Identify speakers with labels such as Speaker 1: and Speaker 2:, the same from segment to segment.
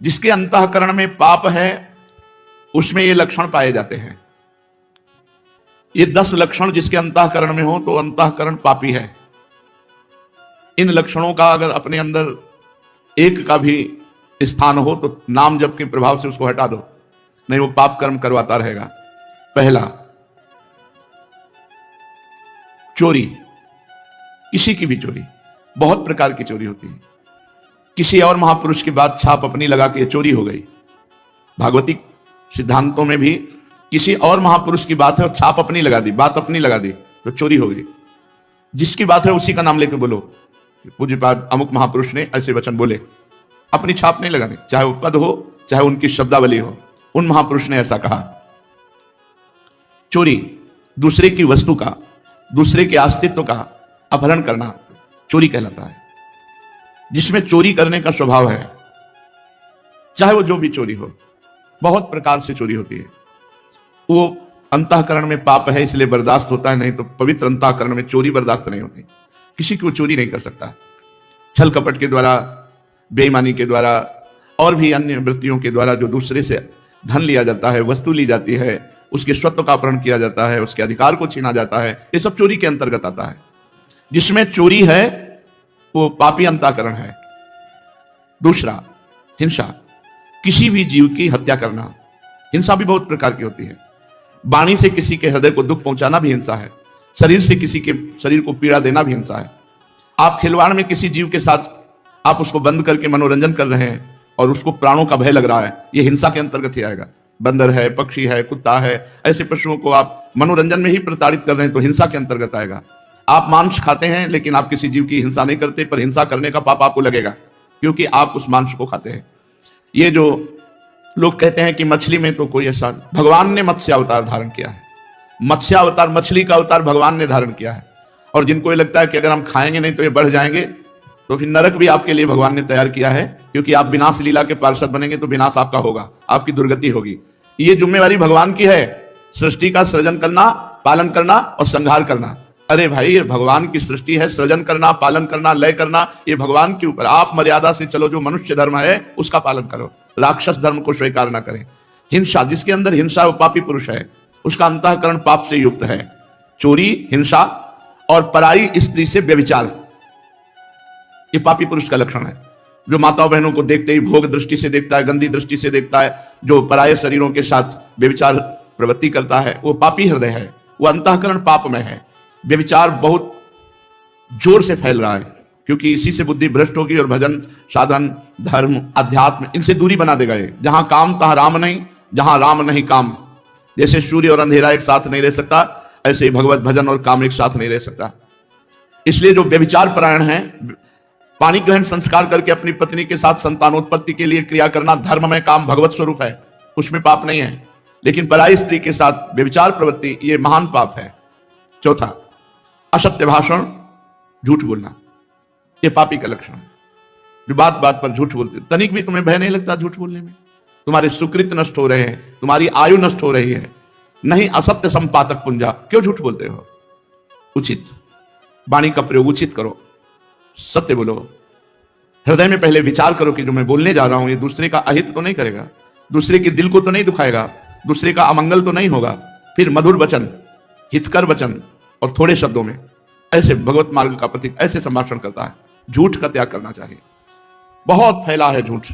Speaker 1: जिसके अंतःकरण में पाप है उसमें ये लक्षण पाए जाते हैं। ये 10 लक्षण जिसके अंतःकरण में हो तो अंतःकरण पापी है। इन लक्षणों का अगर अपने अंदर एक का भी स्थान हो तो नाम जप के प्रभाव से उसको हटा दो, नहीं वो पाप कर्म करवाता रहेगा। पहला, चोरी, किसी की भी चोरी। बहुत प्रकार की चोरी होती है। किसी और महापुरुष की बात छाप अपनी लगा के चोरी हो गई। भागवती सिद्धांतों में भी किसी और महापुरुष की बात है और छाप अपनी लगा दी, बात अपनी लगा दी तो चोरी हो गई। जिसकी बात है उसी का नाम लेकर बोलो, पूज्यपाद अमुक महापुरुष ने ऐसे वचन बोले, अपनी छाप नहीं लगानी, चाहे वो पद हो चाहे उनकी शब्दावली हो, उन महापुरुष ने ऐसा कहा। चोरी, दूसरे की वस्तु का, दूसरे के अस्तित्व का अपहरण करना चोरी कहलाता है। जिसमें चोरी करने का स्वभाव है, चाहे वो जो भी चोरी हो, बहुत प्रकार से चोरी होती है। वो अंतःकरण में पाप है इसलिए बर्दाश्त होता है, नहीं तो पवित्र अंतःकरण में चोरी बर्दाश्त नहीं होती। किसी को चोरी नहीं कर सकता। छल कपट के द्वारा, बेईमानी के द्वारा और भी अन्य वृत्तियों के द्वारा जो दूसरे से धन लिया जाता है, वस्तु ली जाती है, उसके स्वत्व का अपहरण किया जाता है, उसके अधिकार को छीना जाता है, ये सब चोरी के अंतर्गत आता है। जिसमें चोरी है वो पापी अंतःकरण है। दूसरा, हिंसा, किसी भी जीव की हत्या करना। हिंसा भी बहुत प्रकार की होती है। वाणी से किसी के हृदय को दुख पहुंचाना भी हिंसा है। शरीर से किसी के शरीर को पीड़ा देना भी हिंसा है। आप खिलवाड़ में किसी जीव के साथ आप उसको बंद करके मनोरंजन कर रहे हैं और उसको प्राणों का भय लग रहा है, यह हिंसा के अंतर्गत ही आएगा। बंदर है, पक्षी है, कुत्ता है, ऐसे पशुओं को आप मनोरंजन में ही प्रताड़ित कर रहे हैं तो हिंसा के अंतर्गत आएगा। आप मांस खाते हैं लेकिन आप किसी जीव की हिंसा नहीं करते, पर हिंसा करने का पाप आपको लगेगा क्योंकि आप उस मांस को खाते हैं। ये जो लोग कहते हैं कि मछली में तो कोई ऐसा, भगवान ने मत्स्य अवतार धारण किया है। मत्स्य अवतार, मछली का अवतार भगवान ने धारण किया है। और जिनको ये लगता है कि अगर हम खाएंगे नहीं तो ये बढ़ जाएंगे, तो फिर नरक भी आपके लिए भगवान ने तैयार किया है, क्योंकि आप विनाश लीला के पार्षद बनेंगे तो विनाश आपका होगा, आपकी दुर्गति होगी। ये जिम्मेवारी भगवान की है, सृष्टि का सृजन करना, पालन करना और संहार करना। अरे भाई, ये भगवान की सृष्टि है, सृजन करना, पालन करना, लय करना, ये भगवान के ऊपर। आप मर्यादा से चलो, जो मनुष्य धर्म है उसका पालन करो, राक्षस धर्म को स्वीकार ना करें। हिंसा, जिसके अंदर हिंसा वो पापी पुरुष है, उसका अंतःकरण पाप से युक्त है। चोरी, हिंसा और पराई स्त्री से व्यभिचार, ये पापी पुरुष का लक्षण है। जो माताओं बहनों को देखते ही भोग दृष्टि से देखता है, गंदी दृष्टि से देखता है, जो पराये शरीरों के साथ व्यभिचार प्रवृत्ति करता है, वो पापी हृदय है, वो अंतःकरण पाप में है। व्यभिचार बहुत जोर से फैल रहा है क्योंकि इसी से बुद्धि भ्रष्ट होगी और भजन, साधन, धर्म, अध्यात्म, इनसे दूरी बना देगा ये। जहां काम तहां राम नहीं, जहां राम नहीं काम। जैसे सूर्य और अंधेरा एक साथ नहीं रह सकता, ऐसे ही भगवत भजन और काम एक साथ नहीं रह सकता। इसलिए जो व्यभिचार परायण है, पाणी ग्रहण संस्कार करके अपनी पत्नी के साथ संतानोत्पत्ति के लिए क्रिया करना धर्म में काम भगवत स्वरूप है, उसमें पाप नहीं है। लेकिन पराई स्त्री के साथ व्यभिचार प्रवृत्ति, ये महान पाप है। चौथा, असत्य भाषण, झूठ बोलना, ये पापी का लक्षण है। जो बात बात पर झूठ बोलते, तनिक भी तुम्हें भय नहीं लगता झूठ बोलने में? तुम्हारे सुकृत नष्ट हो रहे हैं, तुम्हारी आयु नष्ट हो रही है। नहीं, असत्य संपातक पुंजा, क्यों झूठ बोलते हो? उचित वाणी का प्रयोग उचित करो, सत्य बोलो। हृदय में पहले विचार करो कि जो मैं बोलने जा रहा हूं ये दूसरे का अहित तो नहीं करेगा, दूसरे के दिल को तो नहीं दुखाएगा, दूसरे का अमंगल तो नहीं होगा। फिर मधुर वचन, हितकर वचन और थोड़े शब्दों में, ऐसे भगवत मार्ग का प्रतीक ऐसे संभाषण करता है। झूठ का त्याग करना चाहिए। बहुत फैला है झूठ।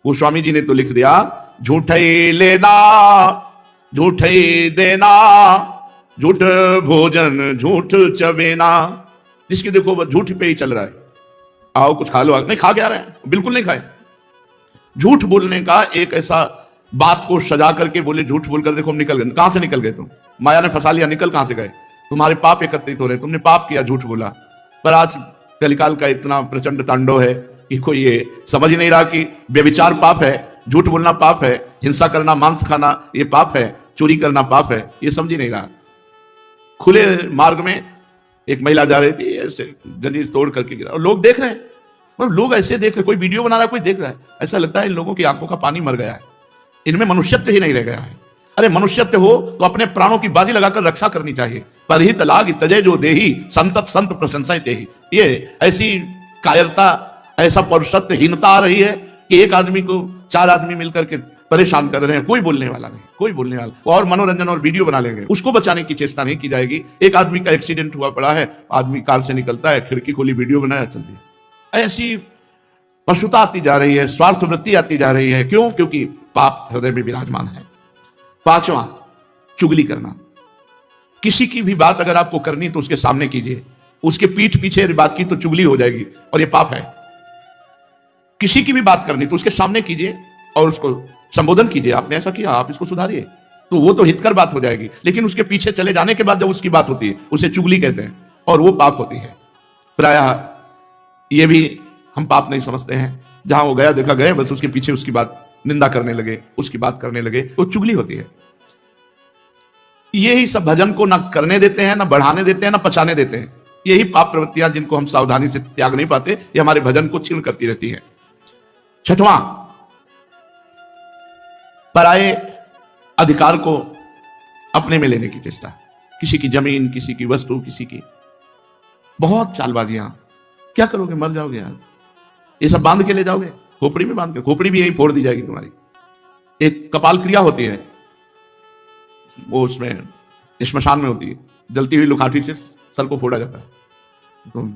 Speaker 1: वो स्वामी जी ने तो लिख दिया, झूठ ही लेना, झूठ ही देना, झूठ भोजन, झूठ चबेना। जिसकी देखो वो झूठ पे ही चल रहा है। आओ कुछ खा लो, नहीं खा के आ रहे हैं, बिल्कुल नहीं खाए। झूठ बोलने का एक ऐसा, बात को सजा करके बोले, झूठ बोलकर देखो हम निकल गए। कहां से निकल गए तुम? माया ने फंसा लिया, निकल कहां से गए? तुम्हारे पाप एकत्रित हो रहे, तुमने पाप किया, झूठ बोला। पर आज कलिकाल का इतना प्रचंड तांडव है कि कोई ये समझ ही नहीं रहा कि व्यभिचार पाप है, झूठ बोलना पाप है, हिंसा करना, मांस खाना ये पाप है, चोरी करना पाप है, ये समझ ही नहीं रहा। खुले मार्ग में एक महिला जा रही थी, ऐसे जंजीर तोड़ करके गिरा और लोग देख रहे हैं। मतलब लोग ऐसे देख रहे, कोई वीडियो बना रहा है, कोई देख रहा है। ऐसा लगता है इन लोगों की आंखों का पानी मर गया है, इनमें मनुष्यत्व ही नहीं रह गया है। अरे मनुष्यत्व हो तो अपने प्राणों की बाजी लगाकर रक्षा करनी चाहिए। परहित लाग तजय जो देही, संतत संत प्रशंसा तेही। ये ऐसी कायरता, ऐसा पौरुषत्वहीनता आ रही है कि एक आदमी को 4 आदमी मिलकर के परेशान कर रहे हैं, कोई बोलने वाला नहीं, कोई बोलने वाला, और मनोरंजन और वीडियो बना लेंगे, उसको बचाने की चेष्टा नहीं की जाएगी। एक आदमी का एक्सीडेंट हुआ पड़ा है, आदमी कार से निकलता है, खिड़की खोली, वीडियो बनाया, चल दिया। ऐसी पशुता आती जा रही है, स्वार्थ वृत्ति आती जा रही है। क्यों? क्योंकि पाप हृदय में विराजमान है। 5वां, चुगली करना। किसी की भी बात अगर आपको करनी तो उसके सामने कीजिए, उसके पीठ पीछे यदि बात की तो चुगली हो जाएगी और यह पाप है। किसी की भी बात करनी तो उसके सामने कीजिए और उसको संबोधन कीजिए, आपने ऐसा किया, आप इसको सुधारिए, तो वो तो हितकर बात हो जाएगी। लेकिन उसके पीछे चले जाने के बाद जब उसकी बात होती है, उसे चुगली कहते हैं और वो पाप होती है। प्रायः ये भी हम पाप नहीं समझते हैं, जहां वो गया देखा गए, बस उसके पीछे उसकी बात निंदा करने लगे, उसकी बात करने लगे, वो चुगली होती है। यही सब भजन को ना करने देते हैं, ना बढ़ाने देते हैं, ना पचाने देते हैं। यही पाप प्रवृत्तियां जिनको हम सावधानी से त्याग नहीं पाते, ये हमारे भजन को छीण करती रहती है। 6वां, पराये अधिकार को अपने में लेने की चेष्टा। किसी की जमीन, किसी की वस्तु, किसी की, बहुत चालबाजियां। क्या करोगे? मर जाओगे यार। ये सब बांध के ले जाओगे, खोपड़ी में बांध के, खोपड़ी भी यही फोड़ दी जाएगी तुम्हारी। एक कपाल क्रिया होती है, वो उसमें श्मशान में होती है, जलती हुई लुखाठी से सर को फोड़ा जाता है। तो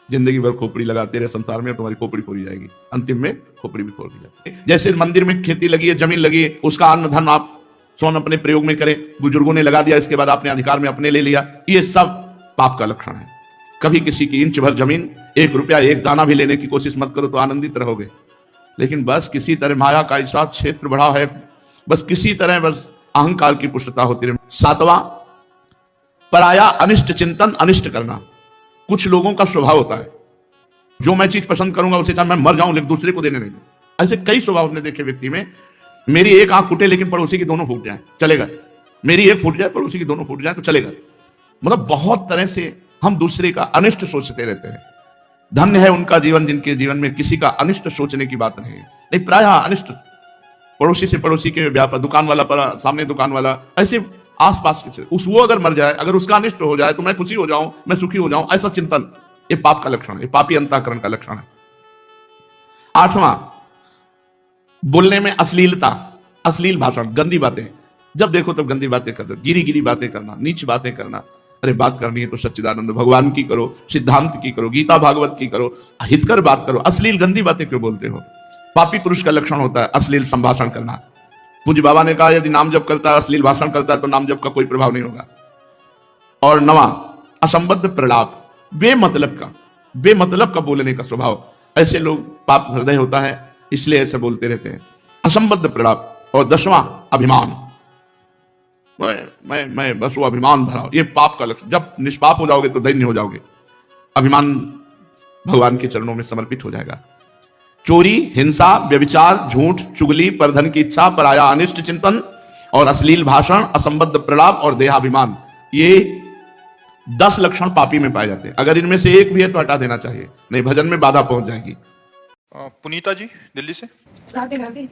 Speaker 1: जिंदगी भर खोपड़ी लगाते रहे संसार में, तुम्हारी खोपड़ी फोड़ी जाएगी, अंतिम में खोपड़ी भी फोड़ दी जाती है। जैसे मंदिर में खेती लगी है, जमीन लगी है, उसका अन्न धन आप स्वयं अपने प्रयोग में करें, बुजुर्गों ने लगा दिया, इसके बाद आपने अधिकार में अपने ले लिया, ये सब पाप का लक्षण है। कभी किसी की इंच भर जमीन, 1 रुपया, 1 दाना भी लेने की कोशिश मत करो, तो आनंदित रहोगे। लेकिन बस किसी तरह माया का ऐसा क्षेत्र बढ़ा है, बस किसी तरह बस अहंकार की पुष्टता होती रहे। 7वां, पराया अनिष्ट चिंतन, अनिष्ट करना। कुछ लोगों का स्वभाव होता है, जो मैं चीज पसंद करूंगा उसे चाहे मैं मर जाऊं लेकिन दूसरे को देने नहीं। ऐसे कई स्वभाव हमने देखे व्यक्ति में। मेरी एक आंख फूटे लेकिन पड़ोसी की दोनों फूट जाए, चलेगा। मेरी एक फूट जाए, पड़ोसी की दोनों फूट जाए तो चलेगा। मतलब बहुत तरह से हम दूसरे का अनिष्ट सोचते रहते हैं। धन्य है उनका जीवन जिनके जीवन में किसी का अनिष्ट सोचने की बात नहीं है। नहीं, प्रायः अनिष्ट, पड़ोसी से पड़ोसी के व्यापार, दुकान वाला पर सामने दुकान वाला, ऐसे आसपास के उस, वो अगर मर जाए, अगर उसका अनिष्ट हो जाए तो मैं खुशी हो जाऊं, मैं सुखी हो जाऊं, ऐसा चिंतन, ये पाप का लक्षण है, पापी अंतःकरण का लक्षण है। 8वां, बोलने में अश्लीलता, अश्लील भाषण, गंदी बातें। जब देखो तब गंदी बातें करते, गिरी गिरी बातें करना, नीच बातें करना। अरे बात करनी है तो सच्चिदानंद भगवान की करो, सिद्धांत की करो, गीता भागवत की करो, हितकर बात करो। अश्लील गंदी बातें क्यों बोलते हो? पापी पुरुष का लक्षण होता है अश्लील संभाषण करना। पूज्य बाबा ने कहा यदि नाम जप करता है, अश्लील भाषण करता है तो नाम जप का कोई प्रभाव नहीं होगा। और 9वां, असंबद्ध प्रलाप, बेमतलब का बोलने का स्वभाव। ऐसे लोग पाप हृदय होता है, इसलिए ऐसे बोलते रहते हैं, असंबद्ध प्रलाप। और 10वां, अभिमान, मैं बस वो अभिमान भरा, ये पाप का लक्षण। जब निष्पाप हो जाओगे तो दैन्य हो जाओगे, अभिमान भगवान के चरणों में समर्पित हो जाएगा। चोरी, हिंसा, व्यभिचार, झूठ, चुगली, परधन की इच्छा, पराया अनिष्ट चिंतन और अश्लील भाषण, असंबद्ध प्रलाप और देहाभिमान, ये 10 लक्षण पापी में पाए जाते हैं। अगर इनमें से एक भी है तो हटा देना चाहिए, नहीं भजन में बाधा पहुंच जाएगी।
Speaker 2: पुनीता जी दिल्ली से।
Speaker 3: राधे राधे।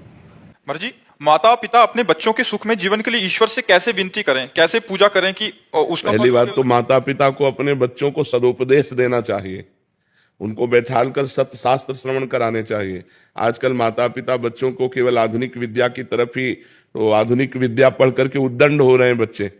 Speaker 2: मर्जी, माता पिता अपने बच्चों के सुख में जीवन के लिए ईश्वर से कैसे विनती करें, कैसे पूजा करें कि उसका
Speaker 4: पहली बात तो माता पिता को अपने बच्चों को सदुपदेश देना चाहिए, उनको बैठालकर सत्य शास्त्र श्रवण कराने चाहिए। आजकल माता पिता बच्चों को केवल आधुनिक विद्या की तरफ ही, तो आधुनिक विद्या पढ़ करके उद्दंड हो रहे हैं बच्चे।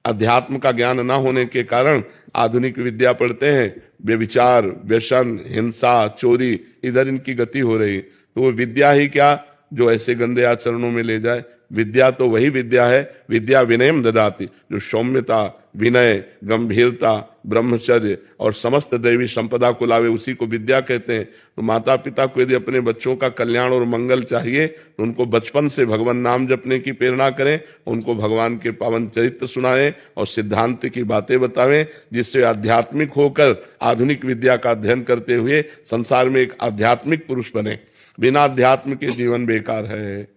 Speaker 4: अध्यात्म का ज्ञान न होने के कारण आधुनिक विद्या पढ़ते हैं, व्यभिचार, व्यसन, हिंसा, चोरी, इधर इनकी गति हो रही। तो वो विद्या ही क्या जो ऐसे गंदे आचरणों में ले जाए? विद्या तो वही विद्या है, विद्या विनयम ददाति, जो सौम्यता, विनय, गंभीरता, ब्रह्मचर्य और समस्त दैवी संपदा को लावे, उसी को विद्या कहते हैं। तो माता पिता को यदि अपने बच्चों का कल्याण और मंगल चाहिए तो उनको बचपन से भगवान नाम जपने की प्रेरणा करें, उनको भगवान के पावन चरित्र सुनाएं और सिद्धांत की बातें बतावें, जिससे आध्यात्मिक होकर आधुनिक विद्या का अध्ययन करते हुए संसार में एक आध्यात्मिक पुरुष बने। बिना अध्यात्म के जीवन बेकार है।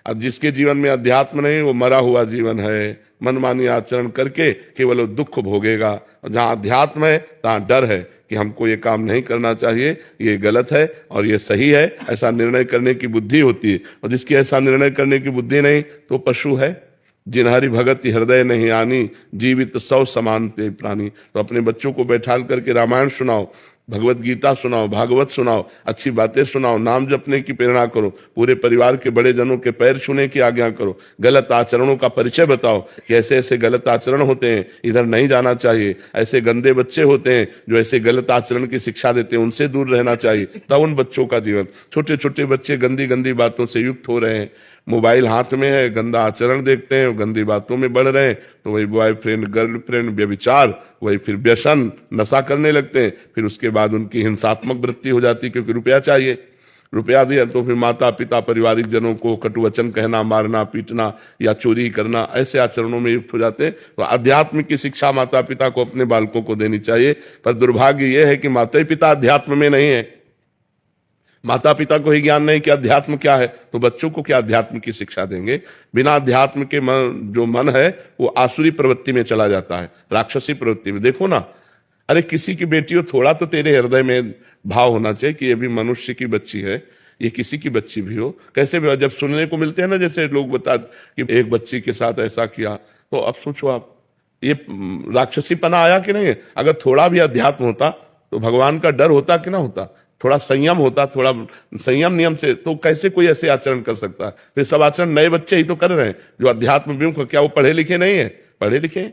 Speaker 4: अब जिसके जीवन में अध्यात्म नहीं, वो मरा हुआ जीवन है, मनमानी आचरण करके केवल वो दुख भोगेगा। और जहाँ अध्यात्म है तहाँ डर है कि हमको ये काम नहीं करना चाहिए, ये गलत है और ये सही है, ऐसा निर्णय करने की बुद्धि होती है। और जिसकी ऐसा निर्णय करने की बुद्धि नहीं तो पशु है। जिनहरि भगति हृदय नहीं आनी, जीवित 100 समान ते प्राणी। तो अपने बच्चों को बैठाल करके रामायण सुनाओ, भगवत गीता सुनाओ, भागवत सुनाओ, अच्छी बातें सुनाओ, नाम जपने की प्रेरणा करो, पूरे परिवार के बड़े जनों के पैर छूने की आज्ञा करो, गलत आचरणों का परिचय बताओ कि ऐसे ऐसे गलत आचरण होते हैं, इधर नहीं जाना चाहिए, ऐसे गंदे बच्चे होते हैं जो ऐसे गलत आचरण की शिक्षा देते हैं, उनसे दूर रहना चाहिए। तब उन बच्चों का जीवन, छोटे छोटे बच्चे गंदी गंदी बातों से युक्त हो रहे हैं, मोबाइल हाथ में है, गंदा आचरण देखते हैं, गंदी बातों में बढ़ रहे हैं, तो वही बॉयफ्रेंड गर्लफ्रेंड व्यभिचार, वही फिर व्यसन नशा करने लगते हैं, फिर उसके बाद उनकी हिंसात्मक वृत्ति हो जाती है, क्योंकि रुपया चाहिए, रुपया दिया तो फिर माता पिता परिवारिक जनों को कटु वचन कहना, मारना पीटना या चोरी करना, ऐसे आचरणों में युक्त हो जाते हैं। तो अध्यात्म की शिक्षा माता पिता को अपने बालकों को देनी चाहिए, पर दुर्भाग्य यह है कि माता पिता अध्यात्म में नहीं है, माता पिता को ही ज्ञान नहीं कि अध्यात्म क्या है, तो बच्चों को क्या अध्यात्म की शिक्षा देंगे। बिना अध्यात्म के जो मन है वो आसुरी प्रवृत्ति में चला जाता है, राक्षसी प्रवृत्ति में। देखो ना, अरे किसी की बेटी हो, थोड़ा तो तेरे हृदय में भाव होना चाहिए कि ये भी मनुष्य की बच्ची है, ये किसी की बच्ची भी हो। कैसे भी जब सुनने को मिलते हैं ना, जैसे लोग बता कि एक बच्ची के साथ ऐसा किया, तो अब सोचो आप, ये राक्षसीपना आया कि नहीं है। अगर थोड़ा भी अध्यात्म होता तो भगवान का डर होता कि ना होता, थोड़ा संयम होता, थोड़ा संयम नियम से, तो कैसे कोई ऐसे आचरण कर सकता है। तो ये सब आचरण नए बच्चे ही तो कर रहे हैं जो अध्यात्म विमुख। क्या वो पढ़े लिखे नहीं है? पढ़े लिखे,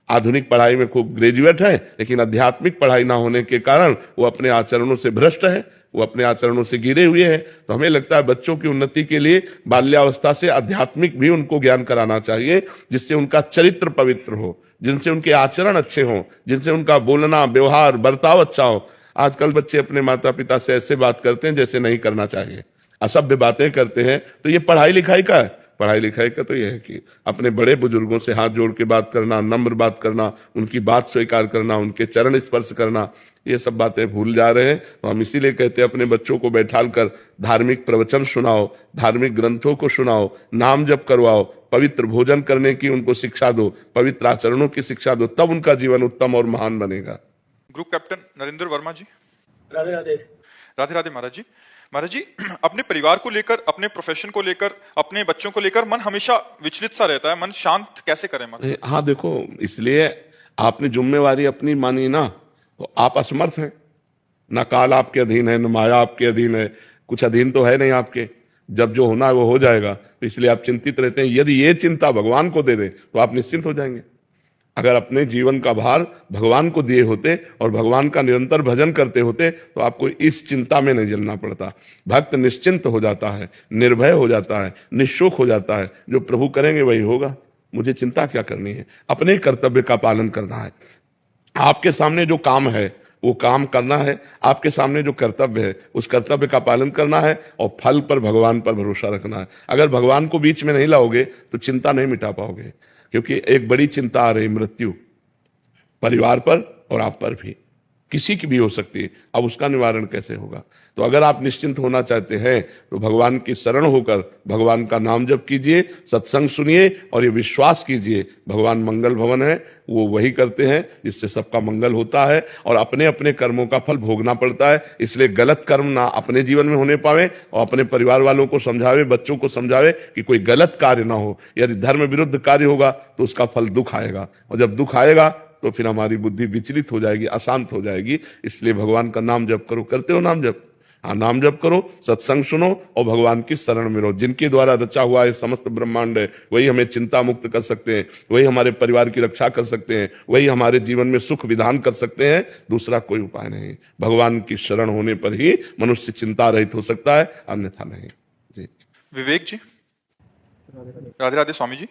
Speaker 4: आधुनिक पढ़ाई में खूब ग्रेजुएट है, लेकिन आध्यात्मिक पढ़ाई ना होने के कारण वो अपने आचरणों से भ्रष्ट है, वो अपने आचरणों से घिरे हुए हैं। तो हमें लगता है बच्चों की उन्नति के लिए बाल्यावस्था से आध्यात्मिक भी उनको ज्ञान कराना चाहिए, जिससे उनका चरित्र पवित्र हो, जिनसे उनके आचरण अच्छे हों, जिनसे उनका बोलना व्यवहार बर्ताव अच्छा हो। आजकल बच्चे अपने माता पिता से ऐसे बात करते हैं जैसे नहीं करना चाहिए, असभ्य बातें करते हैं। तो ये पढ़ाई लिखाई का है? पढ़ाई लिखाई का तो यह है कि अपने बड़े बुजुर्गों से हाथ जोड़ के बात करना, नम्र बात करना, उनकी बात स्वीकार करना, उनके चरण स्पर्श करना, ये सब बातें भूल जा रहे हैं। तो हम इसीलिए कहते हैं अपने बच्चों को बैठाल कर धार्मिक प्रवचन सुनाओ, धार्मिक ग्रंथों को सुनाओ, नाम जप करवाओ, पवित्र भोजन करने की उनको शिक्षा दो, पवित्र आचरणों की शिक्षा दो, तब उनका जीवन उत्तम और महान बनेगा।
Speaker 2: ग्रुप कैप्टन नरेंद्र वर्मा जी।
Speaker 3: राधे राधे।
Speaker 2: राधे राधे महाराज जी। महाराज जी, अपने परिवार को लेकर, अपने प्रोफेशन को लेकर, अपने बच्चों को लेकर मन हमेशा विचलित सा रहता है, मन शांत कैसे करें मन?
Speaker 4: हाँ देखो, इसलिए आपने जिम्मेवारी अपनी मानी ना, तो आप असमर्थ हैं, ना काल आपके अधीन है, न माया आपके अधीन है, कुछ अधीन तो है नहीं आपके। जब जो होना है वो हो जाएगा, तो इसलिए आप चिंतित रहते हैं। यदि ये चिंता भगवान को दे दे तो आप निश्चिंत हो जाएंगे। अगर अपने जीवन का भार भगवान को दिए होते और भगवान का निरंतर भजन करते होते तो आपको इस चिंता में नहीं जलना पड़ता। भक्त निश्चिंत हो जाता है, निर्भय हो जाता है, निःशोक हो जाता है। जो प्रभु करेंगे वही होगा, मुझे चिंता क्या करनी है। अपने कर्तव्य का पालन करना है, आपके सामने जो काम है वो काम करना है, आपके सामने जो कर्तव्य है उस कर्तव्य का पालन करना है, और फल पर भगवान पर भरोसा रखना है। अगर भगवान को बीच में नहीं लाओगे तो चिंता नहीं मिटा पाओगे, क्योंकि एक बड़ी चिंता आ रही, मृत्यु, परिवार पर और आप पर भी, किसी की भी हो सकती है। अब उसका निवारण कैसे होगा? तो अगर आप निश्चिंत होना चाहते हैं तो भगवान की शरण होकर भगवान का नाम जप कीजिए, सत्संग सुनिए, और ये विश्वास कीजिए भगवान मंगल भवन है, वो वही करते हैं जिससे सबका मंगल होता है, और अपने अपने कर्मों का फल भोगना पड़ता है। इसलिए गलत कर्म ना अपने जीवन में होने पावे, और अपने परिवार वालों को समझावे, बच्चों को समझावे कि कोई गलत कार्य ना हो। यदि धर्म विरुद्ध कार्य होगा तो उसका फल दुख आएगा, और जब दुख आएगा तो फिर हमारी बुद्धि विचलित हो जाएगी, अशांत हो जाएगी। इसलिए भगवान का नाम जप करो। करते हो नाम जप? हाँ, नाम जप करो, सत्संग सुनो और भगवान की शरण में रहो। जिनके द्वारा रचा हुआ है समस्त ब्रह्मांड है, वही हमें चिंता मुक्त कर सकते हैं, वही हमारे परिवार की रक्षा कर सकते हैं, वही हमारे जीवन में सुख विधान कर सकते हैं। दूसरा कोई उपाय नहीं। भगवान की शरण होने पर ही मनुष्य चिंता रहित हो सकता है, अन्यथा नहीं। जी
Speaker 2: विवेक जी। राधे राधे स्वामी जी।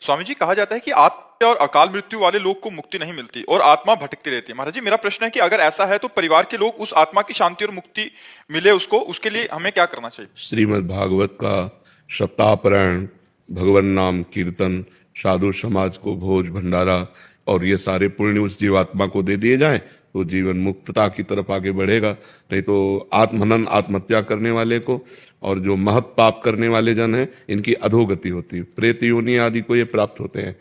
Speaker 2: स्वामी जी, कहा जाता है कि आत्मा और अकाल मृत्यु वाले लोग को मुक्ति नहीं मिलती और आत्मा भटकती रहती है। महाराज जी, मेरा प्रश्न है कि अगर ऐसा है तो परिवार के लोग उस आत्मा की शांति और मुक्ति मिले उसको, उसके लिए हमें क्या करना चाहिए?
Speaker 4: श्रीमद् भागवत का सप्ताहपारायण, भगवान नाम कीर्तन, साधु समाज को भोज भंडारा, और ये सारे पुण्य उस जीवात्मा को दे दिए जाएं तो जीवन मुक्तता की तरफ आगे बढ़ेगा। नहीं तो आत्महनन, आत्महत्या करने वाले को और जो महत पाप करने वाले जन हैं, इनकी अधोगति होती है, प्रेत योनि आदि को ये प्राप्त होते हैं।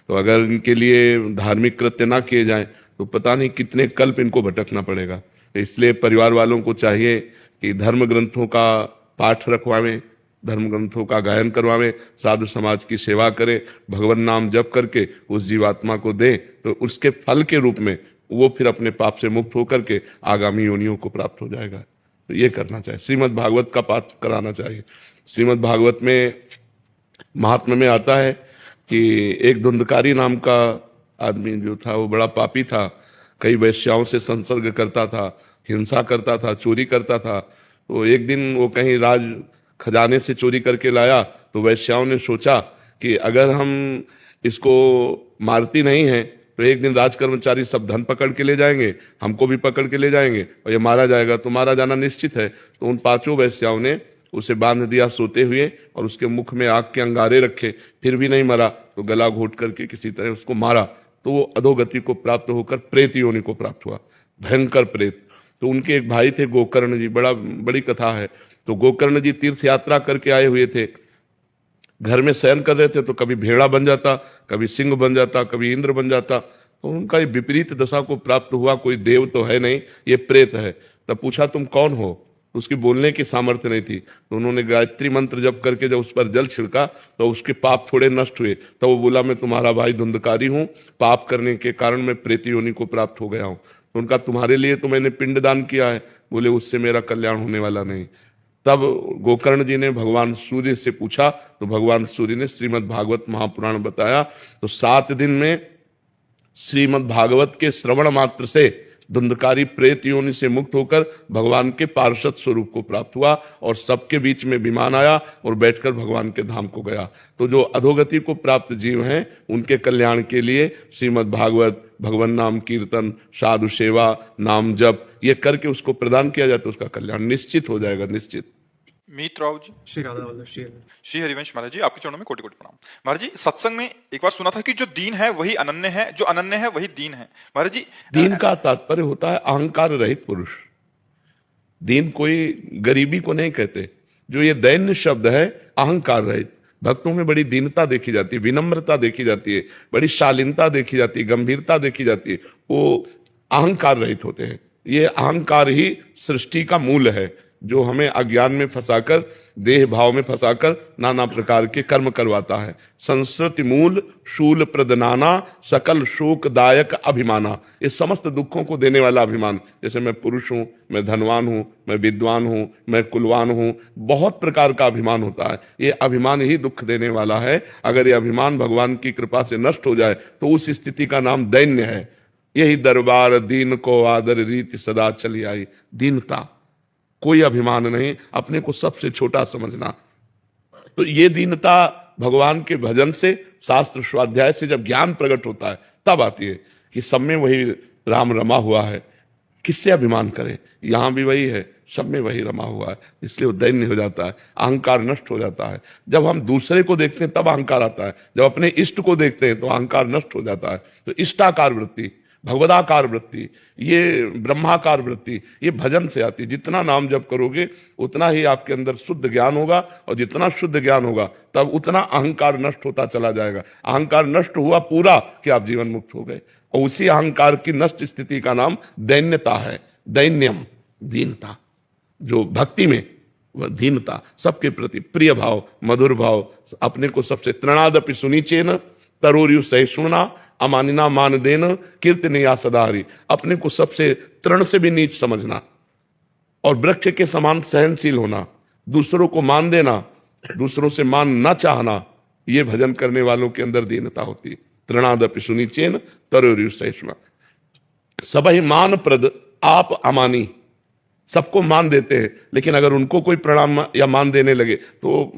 Speaker 4: तो अगर इनके लिए धार्मिक कृत्य ना किए जाएं तो पता नहीं कितने कल्प इनको भटकना पड़ेगा। तो इसलिए परिवार वालों को चाहिए कि धर्म ग्रंथों का पाठ रखवावें, धर्म ग्रंथों का गायन करवावें, साधु समाज की सेवा करें, भगवान नाम जप करके उस जीवात्मा को दें, तो उसके फल के रूप में वो फिर अपने पाप से मुक्त होकर के आगामी योनियों को प्राप्त हो जाएगा। तो ये करना चाहिए, श्रीमद् भागवत का पाठ कराना चाहिए। श्रीमद् भागवत में महात्म्य में आता है कि एक धुंधकारी नाम का आदमी जो था वो बड़ा पापी था, कई वैश्याओं से संसर्ग करता था, हिंसा करता था, चोरी करता था। तो एक दिन वो कहीं राज खजाने से चोरी करके लाया, तो वैश्याओं ने सोचा कि अगर हम इसको मारती नहीं है तो एक दिन राज कर्मचारी सब धन पकड़ के ले जाएंगे, हमको भी पकड़ के ले जाएंगे और ये मारा जाएगा, तो मारा जाना निश्चित है। तो उन 5 वैश्याओं ने उसे बांध दिया सोते हुए और उसके मुख में आग के अंगारे रखे, फिर भी नहीं मरा, तो गला घोट करके किसी तरह उसको मारा। तो वो अधोगति को प्राप्त होकर प्रेत योनि को प्राप्त हुआ, भयंकर प्रेत। तो उनके एक भाई थे गोकर्ण जी, बड़ी कथा है। तो गोकर्ण जी तीर्थ यात्रा करके आए हुए थे, घर में शयन कर रहे थे, तो कभी भेड़ा बन जाता, कभी सिंह बन जाता, कभी इंद्र बन जाता। तो उनका ये विपरीत दशा को प्राप्त हुआ, कोई देव तो है नहीं, ये प्रेत है। तब पूछा तुम कौन हो? उसकी बोलने की सामर्थ्य नहीं थी, तो उन्होंने गायत्री मंत्र जप करके जब उस पर जल छिड़का तो उसके पाप थोड़े नष्ट हुए। तो वो बोला मैं तुम्हारा भाई धुंधकारी हूँ, पाप करने के कारण मैं प्रेत योनि को प्राप्त हो गया हूँ। तो उनका तुम्हारे लिए तो मैंने पिंडदान किया है। बोले उससे मेरा कल्याण होने वाला नहीं। तब गोकर्ण जी ने भगवान सूर्य से पूछा, तो भगवान सूर्य ने श्रीमद् भागवत महापुराण बताया। तो 7 दिन में श्रीमद् भागवत के श्रवण मात्र से धुंधकारी प्रेत योनि से मुक्त होकर भगवान के पार्षद स्वरूप को प्राप्त हुआ और सबके बीच में विमान आया और बैठकर भगवान के धाम को गया। तो जो अधोगति को प्राप्त जीव हैं उनके कल्याण के लिए श्रीमद् भागवत, भगवान नाम कीर्तन, साधु सेवा, नाम जप ये करके उसको प्रदान किया जाए तो उसका कल्याण निश्चित हो जाएगा, निश्चित।
Speaker 2: मीत राव जी,
Speaker 3: श्री राधा वल्लभ
Speaker 2: श्री हरिवंश महाराज जी, आपके चरणों में कोटि कोटि प्रणाम। महाराज जी, सत्संग में एक बार सुना था कि जो दीन है वही अनन्य है, जो अनन्य है वही दीन है। महाराज जी,
Speaker 4: दीन का तात्पर्य होता है अहंकार रहित पुरुष। दीन कोई गरीबी को नहीं कहते। जो ये दैन्य शब्द है अहंकार रहित। भक्तों में बड़ी दीनता देखी जाती है, विनम्रता देखी जाती है, बड़ी शालीनता देखी जाती है, गंभीरता देखी जाती है। वो अहंकार रहित होते हैं। ये अहंकार ही सृष्टि का मूल है, जो हमें अज्ञान में फंसाकर, देह भाव में फंसाकर नाना प्रकार के कर्म करवाता है। संस्कृति मूल शूल प्रदनाना सकल शोकदायक अभिमाना। ये समस्त दुखों को देने वाला अभिमान, जैसे मैं पुरुष हूं, मैं धनवान हूं, मैं विद्वान हूं, मैं कुलवान हूं, बहुत प्रकार का अभिमान होता है। ये अभिमान ही दुख देने वाला है। अगर ये अभिमान भगवान की कृपा से नष्ट हो जाए तो उस स्थिति का नाम दैन्य है। यही दरबार दीन को आदर रीति सदा चली आई। दीनता, कोई अभिमान नहीं, अपने को सबसे छोटा समझना। तो ये दीनता भगवान के भजन से, शास्त्र स्वाध्याय से जब ज्ञान प्रकट होता है तब आती है कि सब में वही राम रमा हुआ है, किससे अभिमान करें? यहां भी वही है, सब में वही रमा हुआ है, इसलिए वो दैन्य हो जाता है, अहंकार नष्ट हो जाता है। जब हम दूसरे को देखते हैं तब अहंकार आता है, जब अपने इष्ट को देखते हैं तो अहंकार नष्ट हो जाता है। तो इष्टाकार वृत्ति, भगवदाकार वृत्ति, ये ब्रह्माकार वृत्ति, ये भजन से आती है। जितना नाम जप करोगे उतना ही आपके अंदर शुद्ध ज्ञान होगा, और जितना शुद्ध ज्ञान होगा तब उतना अहंकार नष्ट होता चला जाएगा। अहंकार नष्ट हुआ पूरा कि आप जीवन मुक्त हो गए। और उसी अहंकार की नष्ट स्थिति का नाम दैन्यता है। दैन्यम, दीनता। जो भक्ति में वह दीनता, सबके प्रति प्रिय भाव, मधुर भाव, अपने को सबसे तृणादपि सुनीचेन तरोरियु सहिष्णुना अमानिना मान देन कीर्तनिया सदाहरि। अपने को सबसे तृण से भी नीच समझना और वृक्ष के समान सहनशील होना, दूसरों को मान देना, दूसरों से मान न चाहना, ये भजन करने वालों के अंदर दीनता होती है। तृणादपि सुनीचेन तरोरियु सहिष्णुना। सबहि मान प्रद आप अमानी। सबको मान देते हैं, लेकिन अगर उनको कोई प्रणाम या मान देने लगे तो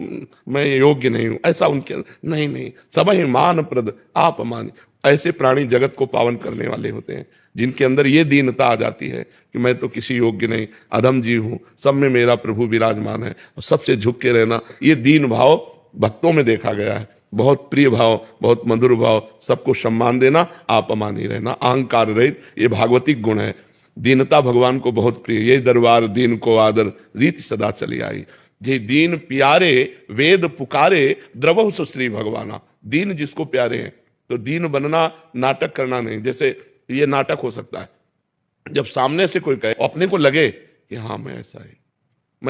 Speaker 4: मैं योग्य नहीं हूं, ऐसा उनके नहीं। सबहि मान प्रद आप अमानी। ऐसे प्राणी जगत को पावन करने वाले होते हैं, जिनके अंदर ये दीनता आ जाती है कि मैं तो किसी योग्य नहीं, अधम जीव हूं, सब में मेरा प्रभु विराजमान है, और सबसे झुक के रहना। ये दीन भाव भक्तों में देखा गया है। बहुत प्रिय भाव, बहुत मधुर भाव, सबको सम्मान देना, आप अमानी रहना, अहंकार रहित, ये भागवतिक गुण है। दीनता भगवान को बहुत प्रिय। ये दरबार दीन को आदर रीति सदा चली आई। जे दीन प्यारे वेद पुकारे द्रवहु सुश्री भगवाना। दीन जिसको प्यारे हैं, तो दीन बनना नाटक करना नहीं। जैसे ये नाटक हो सकता है, जब सामने से कोई कहे, अपने को लगे कि हाँ मैं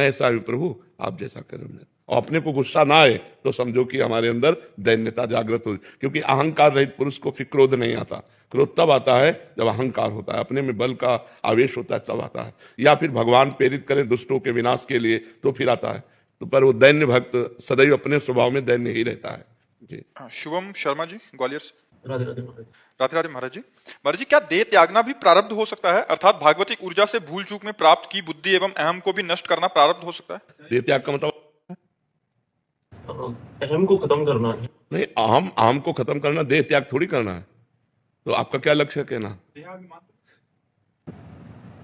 Speaker 4: ऐसा ही प्रभु, आप जैसा करें, और अपने को गुस्सा ना आए तो समझो कि हमारे अंदर दैन्यता जागृत हो, क्योंकि अहंकार रहित पुरुष को फिर क्रोध नहीं आता। क्रोध तब आता है जब अहंकार होता है, अपने में बल का आवेश होता है तब आता है, या फिर भगवान प्रेरित करें दुष्टों के विनाश के लिए तो फिर आता है। तो पर वो दैन्य भक्त सदैव अपने स्वभाव में दैन्य ही रहता है जी।
Speaker 2: शुभम शर्मा जी ग्वालियर से।
Speaker 3: राधे राधे महाराज।
Speaker 2: राधे राधे महाराज जी। महाराज जी, क्या देह त्यागना भी प्रारब्ध हो सकता है, अर्थात भागवतिक ऊर्जा से भूल चूक में प्राप्त की बुद्धि एवं अहम को भी नष्ट करना प्रारब्ध हो सकता है?
Speaker 4: देह त्याग का मतलब
Speaker 3: अहम को खत्म करना है।
Speaker 4: नहीं, अहम को खत्म करना, देह त्याग थोड़ी करना है। तो आपका क्या लक्ष्य है कहना?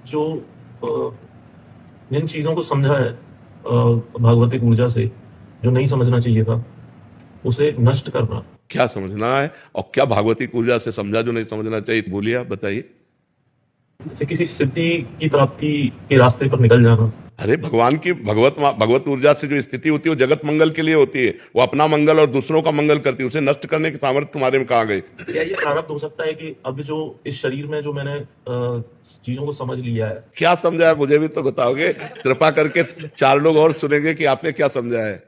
Speaker 3: जो जिन चीजों को समझा है भागवतिक ऊर्जा से, जो नहीं समझना चाहिए था, उसे नष्ट करना।
Speaker 4: क्या समझना है और क्या भागवतिक ऊर्जा से समझा जो नहीं समझना चाहिए? बोलिए, आप बताइए।
Speaker 3: जैसे किसी सिद्धि की प्राप्ति के रास्ते पर निकल जाना।
Speaker 4: अरे भगवान की भगवत ऊर्जा से जो स्थिति होती है वो जगत मंगल के लिए होती है, वो अपना मंगल और दूसरों का मंगल करती है, उसे नष्ट करने की सामर्थ्य तुम्हारे में कहाँ गई?
Speaker 3: क्या ये प्रारब्ध हो सकता है कि अब जो इस शरीर में जो मैंने चीजों को समझ लिया है?
Speaker 4: क्या समझा है मुझे भी तो बताओगे? कृपा करके 4 लोग और सुनेंगे कि आपने क्या समझा है।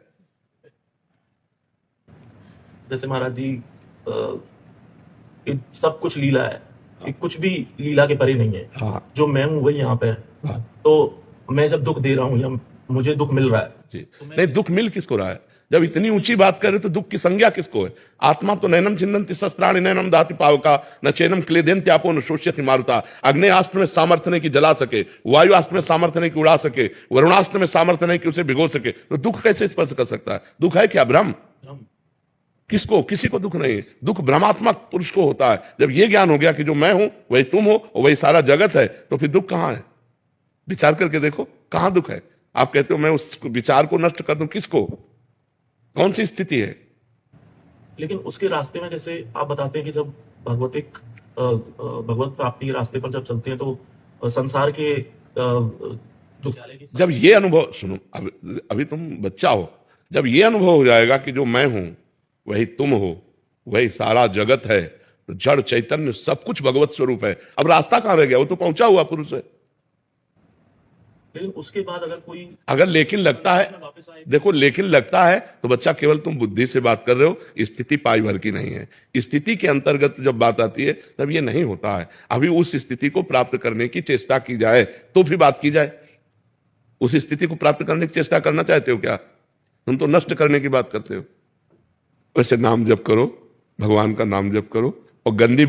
Speaker 3: जैसे महाराज जी कि सब कुछ लीला है, कि कुछ भी लीला के परे नहीं है।
Speaker 4: हाँ।
Speaker 3: जो मैं हूं वही यहाँ पे है।
Speaker 4: हाँ।
Speaker 3: तो मैं जब दुख दे रहा हूँ या मुझे दुख मिल रहा है
Speaker 4: जी। नहीं, दुख मिल किसको रहा है? जब इतनी ऊंची बात करे तो दुख की संज्ञा किसको है? आत्मा तो नैनम चिंदन्ति शस्त्राणि नैनम दाति पावका न चैनम क्लेदेन्त्यापो न शोष्यति मारुता। अग्नेयास्त्र में सामर्थ्य नहीं कि जला सके, वायुआस्त्र में सामर्थ्य नहीं कि उड़ा सके, वरुणास्त्र में सामर्थ्य नहीं कि उसे भिगो सके, तो दुख कैसे स्पर्श कर सकता है? दुख है क्या? भ्रम। किसको? किसी को दुख नहीं। दुख भ्रमात्मक पुरुष को होता है। जब ये ज्ञान हो गया कि जो मैं हूं वही तुम हो और वही सारा जगत है, तो फिर दुख कहां है? विचार करके देखो, कहां दुख है? आप कहते हो मैं उस विचार को नष्ट कर दूं, किसको? कौन सी स्थिति है?
Speaker 3: लेकिन उसके रास्ते में जैसे आप बताते हैं कि जब भगवत प्राप्ति के रास्ते पर जब चलते हैं तो संसार के दुखियाले की
Speaker 4: जब ये अनुभव, सुनो, अभी तुम बच्चा हो, जब ये अनुभव हो जाएगा कि जो मैं हूं वही तुम हो, वही सारा जगत है, तो जड़ चैतन्य सब कुछ भगवत स्वरूप है। अब रास्ता कहां रह गया? वो तो पहुंचा हुआ पुरुष है।
Speaker 3: लेकिन उसके बाद अगर कोई
Speaker 4: अगर लेकिन लगता है, देखो, लेकिन लगता है तो बच्चा केवल तुम बुद्धि से बात कर रहे हो, स्थिति पाई भर की नहीं है। स्थिति के अंतर्गत जब बात आती है तब ये नहीं होता है। अभी उस स्थिति को प्राप्त करने की चेष्टा की जाए तो फिर बात की जाए। उस स्थिति को प्राप्त करने की चेष्टा करना चाहते हो क्या? तुम तो नष्ट करने की बात करते हो। वैसे नाम जप करो, भगवान का नाम जप करो और गंदी